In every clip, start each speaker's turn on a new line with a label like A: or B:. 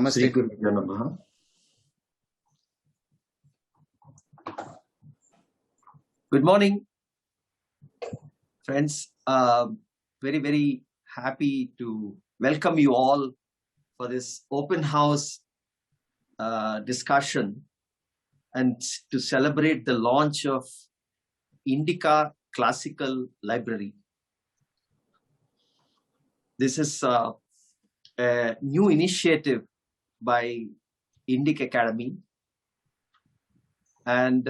A: Namaste.
B: Gurubhyo Namaha. Good morning, friends. Very, very happy to welcome you all for this open house discussion and to celebrate the launch of Indica Classical Library. This is a new initiative by Indica Academy, and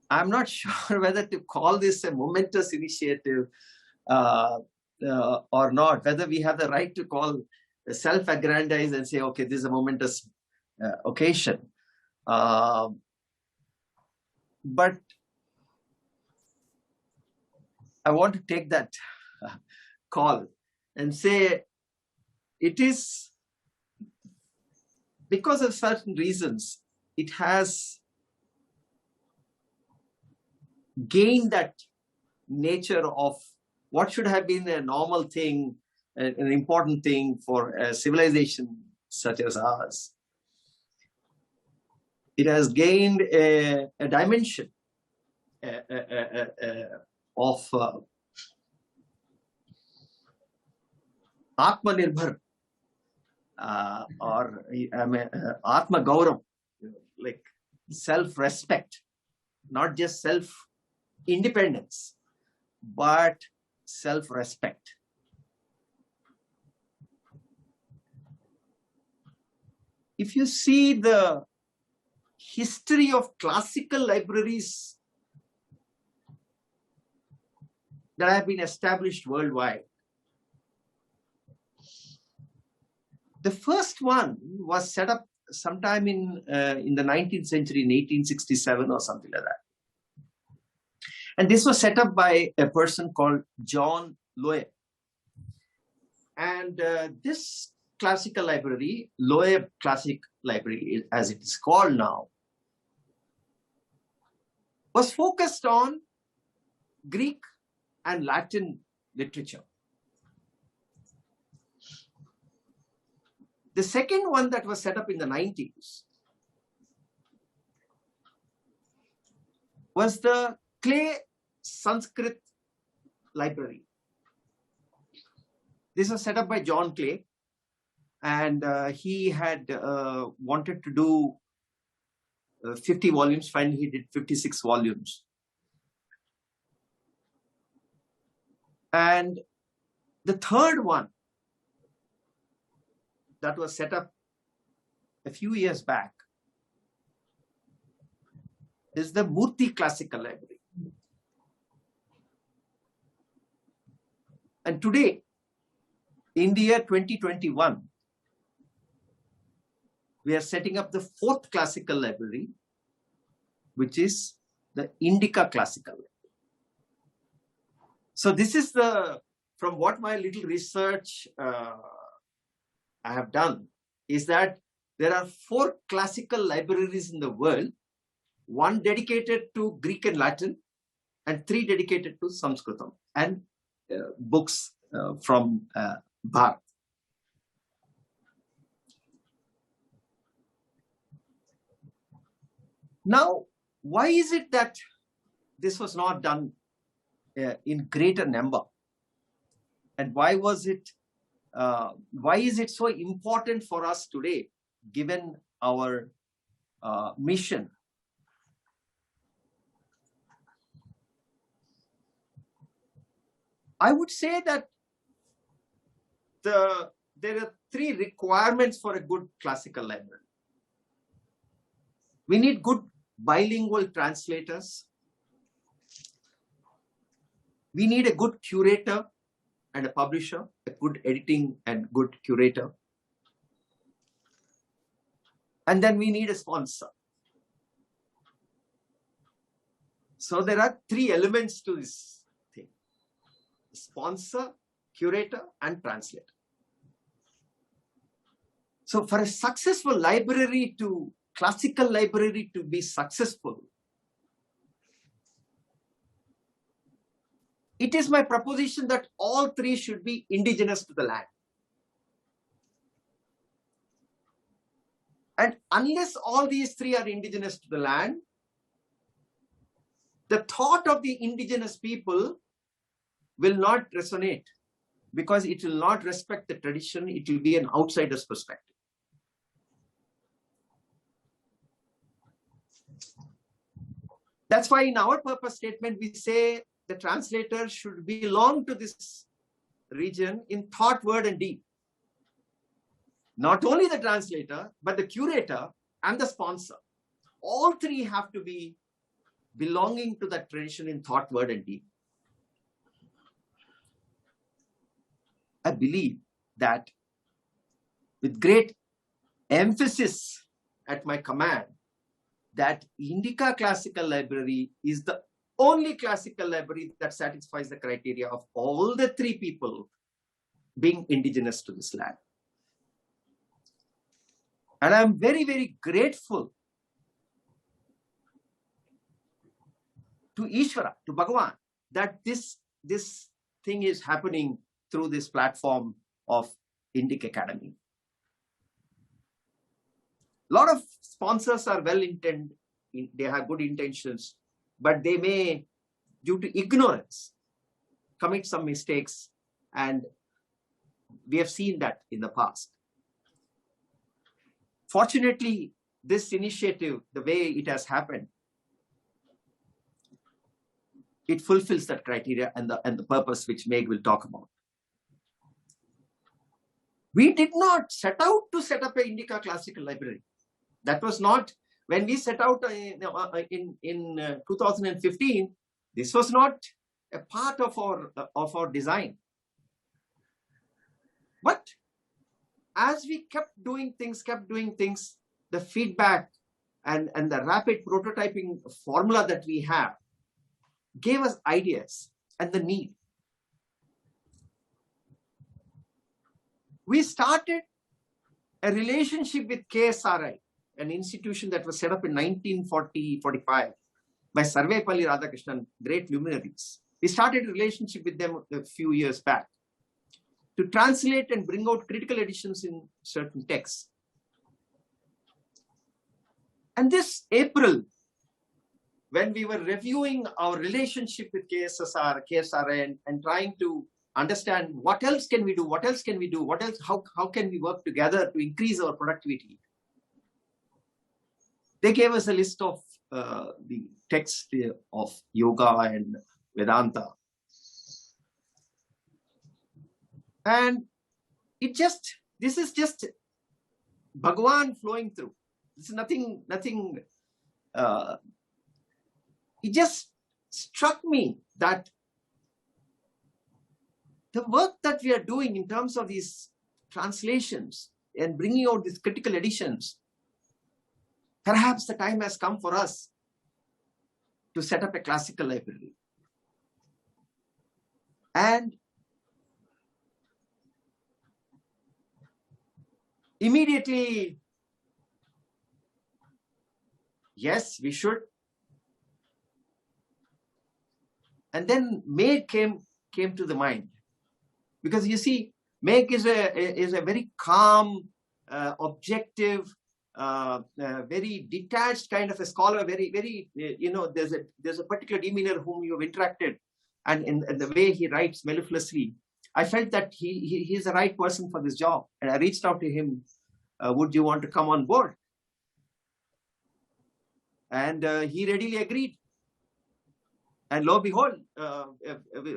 B: I'm not sure whether to call this a momentous initiative or not, whether we have the right to call self-aggrandize and say, okay, this is a momentous occasion. But I want to take that call and say it is because of certain reasons, it has gained that nature of what should have been a normal thing, an important thing for a civilization such as ours. It has gained a dimension of Atmanirbhar or Atma Gaurav, like self-respect, not just self-independence, but self-respect. If you see the history of classical libraries that have been established worldwide, the first one was set up sometime in the 19th century, in 1867 or something like that. And this was set up by a person called John Loeb. And this classical library, Loeb Classic Library, as it is called now, was focused on Greek and Latin literature. The second one that was set up in the 90s was the Clay Sanskrit Library. This was set up by John Clay, and he had wanted to do 50 volumes. Finally, he did 56 volumes. And the third one that was set up a few years back is the Murthy Classical Library. And today, in the year 2021, we are setting up the fourth classical library, which is the Indica Classical Library. So this is from what my little research I have done, is that there are 4 classical libraries in the world, 1 dedicated to Greek and Latin, and 3 dedicated to Sanskritam and books from Bharat. Now, why is it that this was not done in greater number? And why is it so important for us today, given our mission? I would say that there are 3 requirements for a good classical library. We need good bilingual translators. We need a good curator and a publisher, a good editing and good curator. And then we need a sponsor. So there are 3 elements to this thing: sponsor, curator, and translator. So for a successful library classical library to be successful, It is my proposition that all three should be indigenous to the land. And unless all these three are indigenous to the land, the thought of the indigenous people will not resonate, because it will not respect the tradition. It will be an outsider's perspective. That's why in our purpose statement, we say the translator should belong to this region in thought, word, and deed. Not only the translator, but the curator and the sponsor. All three have to be belonging to that tradition in thought, word, and deed. I believe that with great emphasis at my command, that Indica Classical Library is the only classical library that satisfies the criteria of all the three people being indigenous to this land. And I'm very, very grateful to Ishvara, to Bhagavan, that this thing is happening through this platform of Indica Academy. A lot of sponsors are well-intended, they have good intentions, but they may, due to ignorance, commit some mistakes, and we have seen that in the past. Fortunately, this initiative, the way it has happened, it fulfills that criteria and the purpose which Meg will talk about. We did not set out to set up an Indica Classical Library. That was not, when we set out in 2015, this was not a part of our design. But as we kept doing things, the feedback and the rapid prototyping formula that we have gave us ideas and the need. We started a relationship with KSRI, an institution that was set up in 1940-45 by Sarvepalli Radhakrishnan, great luminaries. We started a relationship with them a few years back to translate and bring out critical editions in certain texts. And this April, when we were reviewing our relationship with KSRI and trying to understand what else can we do, how can we work together to increase our productivity, they gave us a list of the texts of yoga and Vedanta. And this is just Bhagavan flowing through. This is nothing, it just struck me that the work that we are doing in terms of these translations and bringing out these critical editions, perhaps the time has come for us to set up a classical library. And immediately, yes, we should. And then Meg came to the mind. Because you see, Meg is a very calm, objective, very detached kind of a scholar, very, there's a particular demeanor whom you've interacted, and in the way he writes mellifluously, I felt that he's the right person for this job. And I reached out to him, would you want to come on board? And he readily agreed. And lo and behold,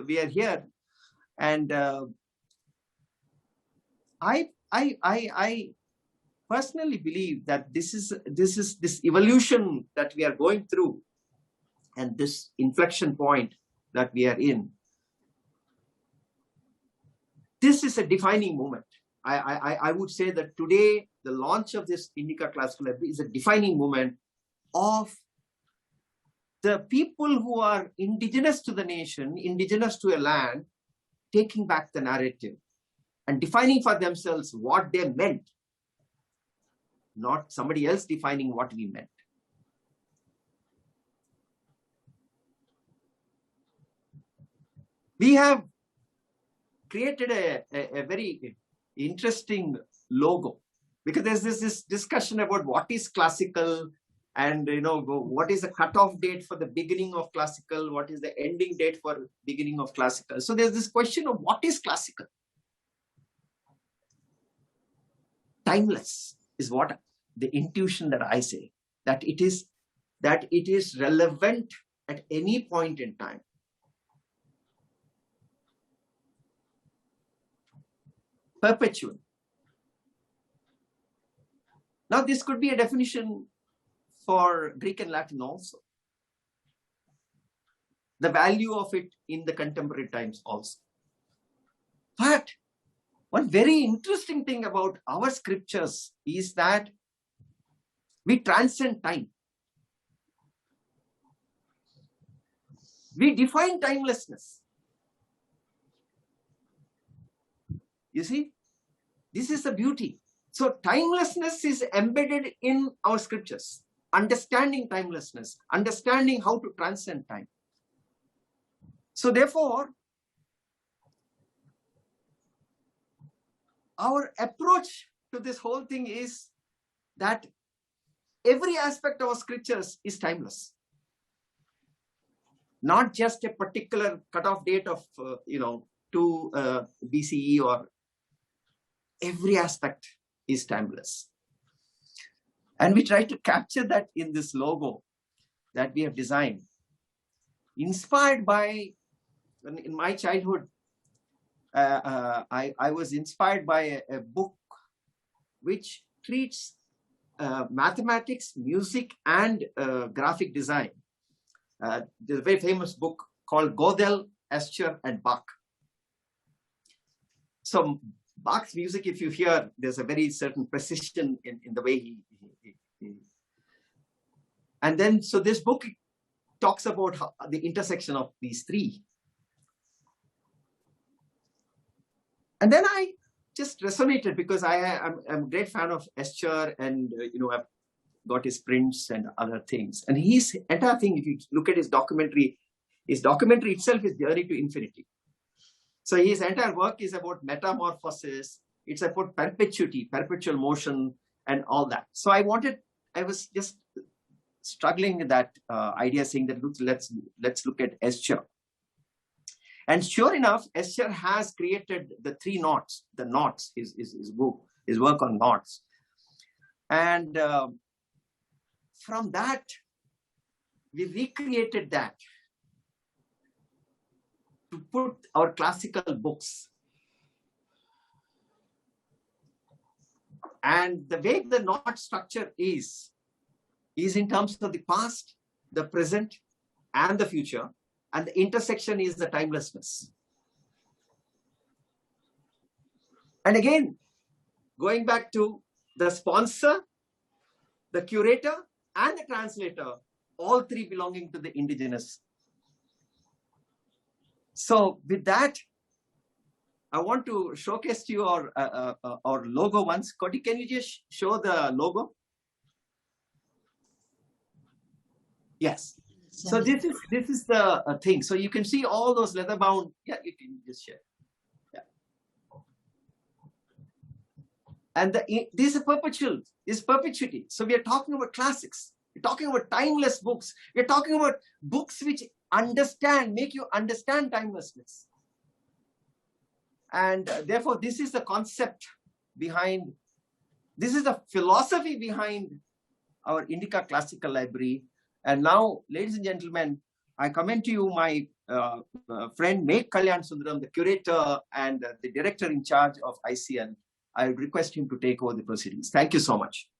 B: we are here. And I personally believe that this evolution that we are going through, and this inflection point that we are in, this is a defining moment. I would say that today, the launch of this Indica Classical Library is a defining moment of the people who are indigenous to the nation, indigenous to a land, taking back the narrative and defining for themselves what they meant, not somebody else defining what we meant. We have created a very interesting logo, because there's this discussion about what is classical, and what is the cutoff date for the beginning of classical, what is the ending date for beginning of classical. So there's this question of what is classical. Timeless is what the intuition that I say, that it is relevant at any point in time. Perpetual. Now, this could be a definition for Greek and Latin also. The value of it in the contemporary times also. But one very interesting thing about our scriptures is that we transcend time. We define timelessness. You see, this is the beauty. So timelessness is embedded in our scriptures. Understanding timelessness, understanding how to transcend time. So therefore, our approach to this whole thing is that every aspect of our scriptures is timeless. Not just a particular cutoff date of 2 BCE, or every aspect is timeless. And we try to capture that in this logo that we have designed, inspired by, in my childhood, I was inspired by a book which treats mathematics, music, and graphic design. There's a very famous book called Gödel, Escher, and Bach. So Bach's music, if you hear, there's a very certain precision in the way he and then, so this book talks about the intersection of these three. And then I just resonated, because I'm a great fan of Escher, and I've got his prints and other things. And his entire thing, if you look at his documentary itself is Journey to Infinity. So his entire work is about metamorphosis. It's about perpetuity, perpetual motion, and all that. So I was just struggling with that idea, saying that let's look at Escher. And sure enough, Escher has created the 3 knots. The knots, his work on knots. And from that, we recreated that to put our classical books. And the way the knot structure is in terms of the past, the present, and the future. And the intersection is the timelessness. And again, going back to the sponsor, the curator, and the translator, all 3 belonging to the indigenous. So with that, I want to showcase to you our logo once. Koti, can you just show the logo? Yes. So this is the thing. So you can see all those leather bound. Yeah, you can just share. Yeah. And this is perpetual. This is perpetuity. So we are talking about classics. We're talking about timeless books. We're talking about books which make you understand timelessness. And therefore, this is the concept behind, this is the philosophy behind our Indica Classical Library. And now, ladies and gentlemen, I commend to you my friend Meg Kalyan Sundaram, the curator and the director in charge of ICL. I would request him to take over the proceedings. Thank you so much.